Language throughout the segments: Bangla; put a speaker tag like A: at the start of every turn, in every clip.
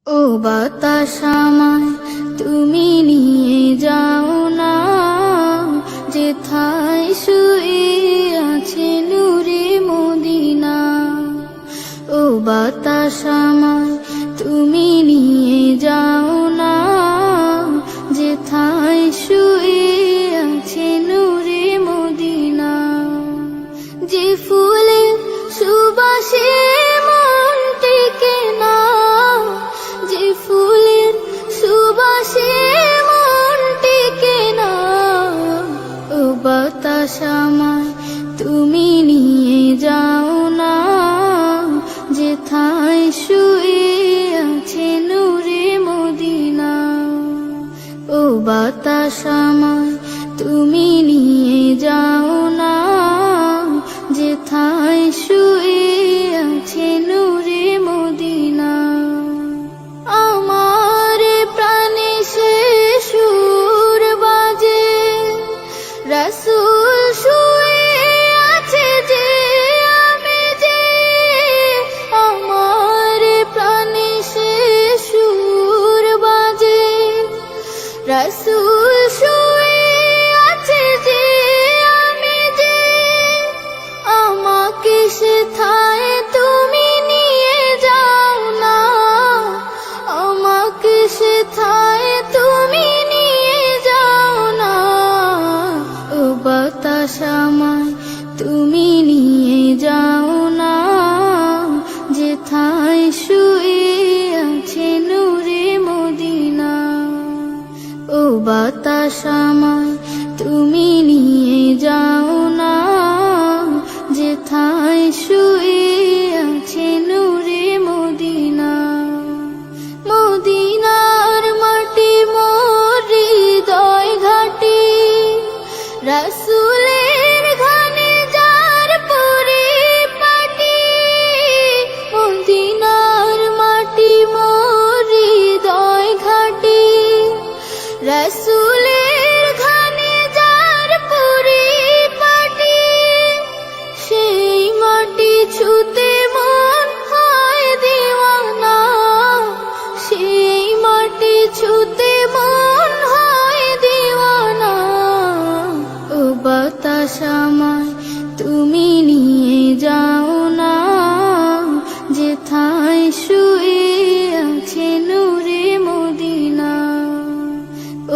A: ও বাতাস আমায় তুমি নিয়ে যাও না, যেথায় শুয়ে আছে নূরে মদিনা। ও বাতাস আমায় তুমি নিয়ে যাও না, যেথায় শুয়ে আছে নূরে মদিনা। যে ফুলের সুবাসে মন টিকে না, যে ফুলের সুবাসে মন টিকে না। ও বাতাস আমায় তুমি নিয়ে যাও না, যেথায় শুয়ে আছে নূরে মদিনা। ও বাতাস আমায় তুমি নিয়ে যাও না, যেথায় শুয়ে আছে নূরে মদিনা। আমার প্রাণে সে সুর বাজে, রাসূল শুয়ে আছে যে আমি যে। আমার প্রাণে সে সুর বাজে, রাসূল শুয়ে আছে যে আমি যে। আমাকে সেথায় তুমি নিয়ে যাও না, আমাকে সেথায় তুমি নিয়ে যাও না। ও বাতাস আমায় তুমি নিয়ে যাও না, যেথায় শুয়ে আছে নূরে মদিনা। ও বাতাস আমায় তুমি নিয়ে যাও না, যেথায় শুয়ে আছে নূরে মদিনা। মদিনার মাটি মোর হৃদয় ঘাটি, রাসূলের ঘানে যার পরিপাটি। মদিনার মাটি মোর হৃদয় ঘাটি, রাসূলের ঘানে যার পরিপাটি। সেই মাটি ছুতে মন হয় দিওয়ানা, সেই মাটি ছুতে মন হয় দিওয়ানা। ও বাতাস আমায় তুমি নিয়ে যাও না, যেথায় শুয়ে আছে নূরে মদিনা।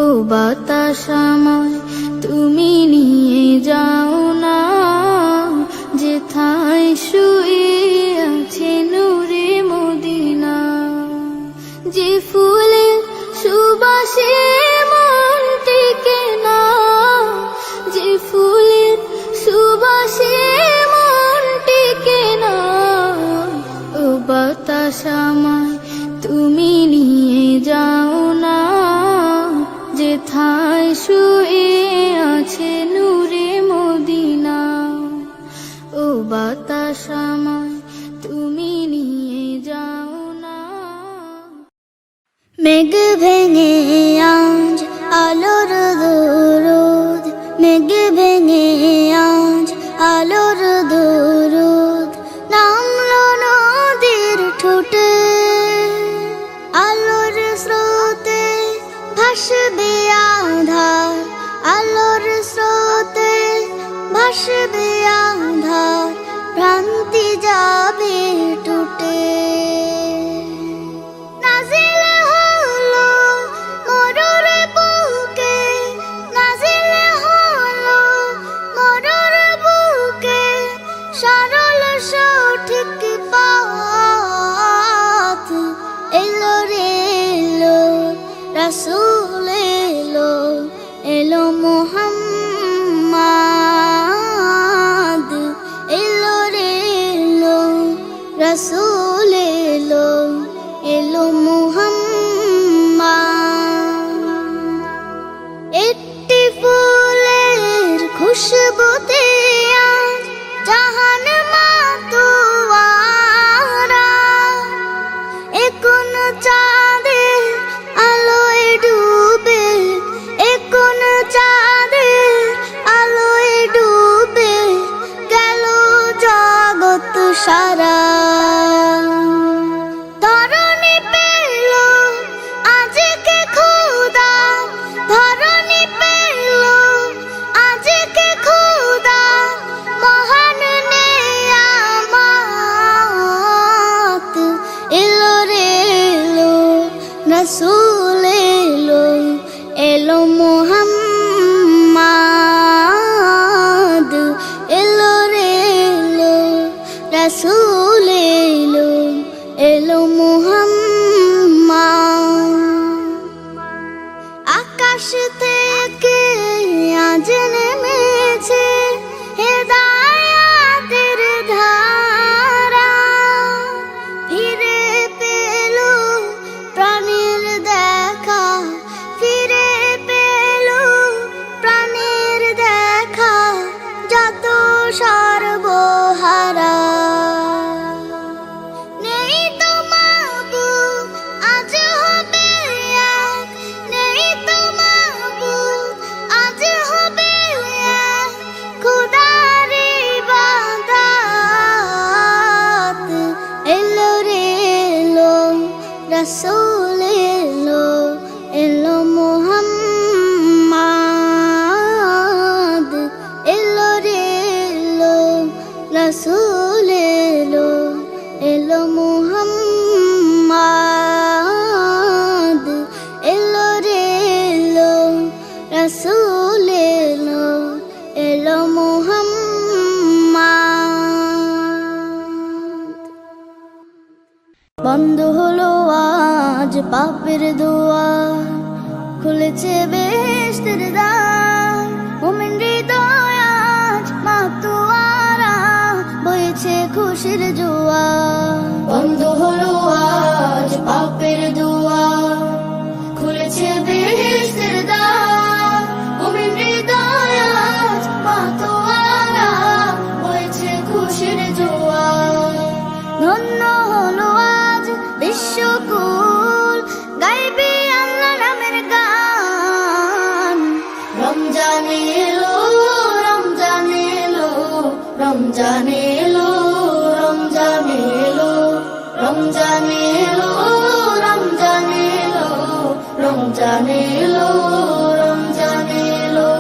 A: ও বাতাস আমায় তুমি নিয়ে যাও না, যেথায় শুয়ে আছে নূরে মদিনা। যে ফুলের সুবাসে মন টিকে না, যে ফুলের সুবাসে মন টিকে না। ও বাতাস আমায় তুমি নিয়ে যাও না, যেথায় শুয়ে আছে নূরে মদিনা। ও বাতাস আমায় তুমি নিয়ে যাও না। মেঘ ভেঙে আজ আলোর দরুদ, মেঘ ভেঙে আজ আলোর দরুদ নামলো নদীর ঠোঁটে। আলোর স্রোতে ভাসবে আধার, আলোর স্রোতে ভাসবে আধার, ভ্রান্তি যাবে টুটে। নাজিল হলো মরুর বুকে, নাজিল হলো মরুর বুকে, সরল সঠিক পথ। এলো রে এলো রাসূল এলো, এলো মুহাম্মদ। এলো রে এলো রাসূল এলো, এলো মুহাম্মদ, এলো রে এলো রাসূল এলো, এলো মুহাম্মদ। আকাশ থেকে আজ নেমেছে হেদায়াতের ধারা, ফিরে পেল প্রাণের দেখা, ফিরে পেল প্রাণের দেখা, যত সর্বহারা। নেই তো মাবুদ আজ হবে এক, নেই তো মাবুদ আজ হবে এক, খোদার ইবাদত। এলো রে এলো রাসূল এলো, এলো মুহাম্মদ, এলো রে এলো রাসূল এলো, এলো মুহাম্মদ, এলো রে এলো রাসূল এলো, এলো মুহাম্মদ। বন্ধ হলো আজ পাপের দুয়ার, খুলেছে বেহেশতের দ্বার, মুমিন হৃদয় আজ মাতোয়ারা, বইছে খুশির জোয়ার। বন্ধ হলো আজ পাপের দুয়ার, খুলেছে বেহেশতের দ্বার, মুমিন হৃদয় আজ মাতোয়ারা, বইছে খুশির জোয়ার। ধন্য হলো আজ বিশ্বকুল, গাইবে আল্লাহ নামের গান। রমজান এলো, রমজান এলো, রমজান এলো, রমজান এলো, রমজান এলো, রমজান এলো, রমজান এলো, রমজান এলো।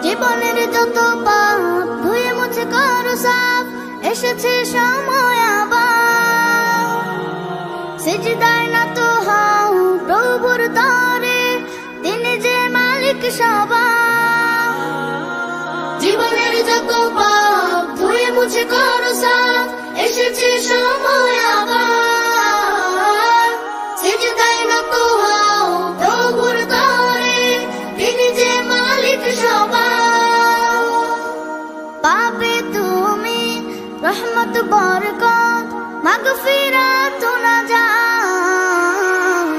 A: জীবনের যত পাপ ধুয়ে মুছে করো সাফ, এসেছে সময় আবার, সিজদায় নত হও প্রভুর তরে, তিনি যে মালিক সবার। জীবনের যত পাপ ধুয়ে মুছে করো সাফ, এসেছে সময় আবার, সিজদায় নত হও প্রভুর তরে, তিনি যে মালিক সবার। পাবে তুমি রহমত বরকত, মাগফিরাত নাজাত।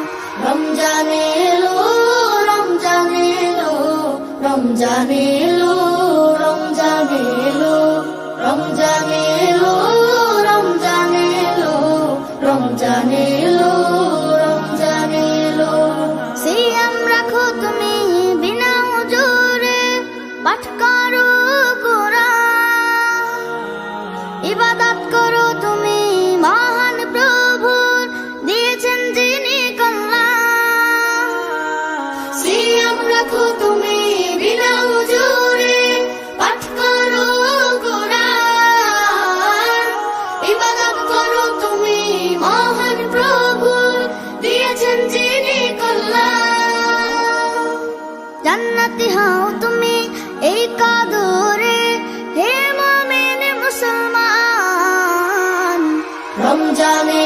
A: রমজান এলো, রমজান এলো, রমজান এলো, রমজান এলো, রমজান এলো, রমজান এলো, রমজান এলো, রমজান এলো। সিয়াম রাখো তুমি বিনা উজুরে, পাঠ করো কোরআন, ইবাদত করো তুমি মহান প্রভুর, দিয়েছেন যিনি কল্যাণ। সিয়াম রাখো তুমি বিনা উজুরে, পাঠ করো কোরআন, ইবাদত করো তুমি মহান প্রভুর, দিয়েছেন যিনি কল্যাণ। জান্নাতি হও তুমি এই কদরে, হে মুমিন মুসলমান। রমজানে